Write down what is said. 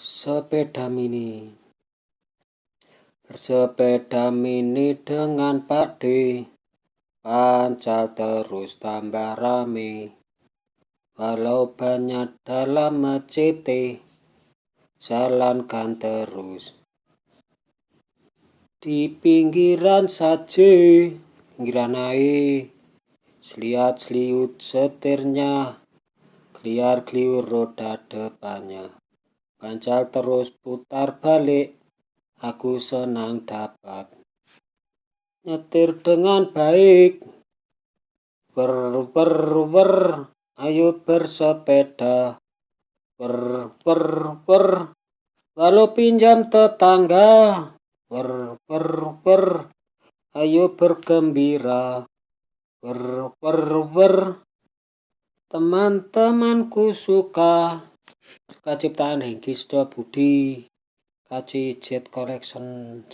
Sepeda mini. Bersepeda mini dengan Pak D, pancal terus tambah rame. Walau banyak dalam MCT, jalankan terus. Di pinggiran saja, pinggiran air, seliat-seliut setirnya, kliar-kliur roda depannya. Pancal terus putar balik, aku senang dapat nyetir dengan baik. Ber, ayo bersepeda. Ber, walau pinjam tetangga. Ber, ayo bergembira. Ber, teman-temanku suka. Ciptaan Hengki Setiabudi, Kaci Jet Collection.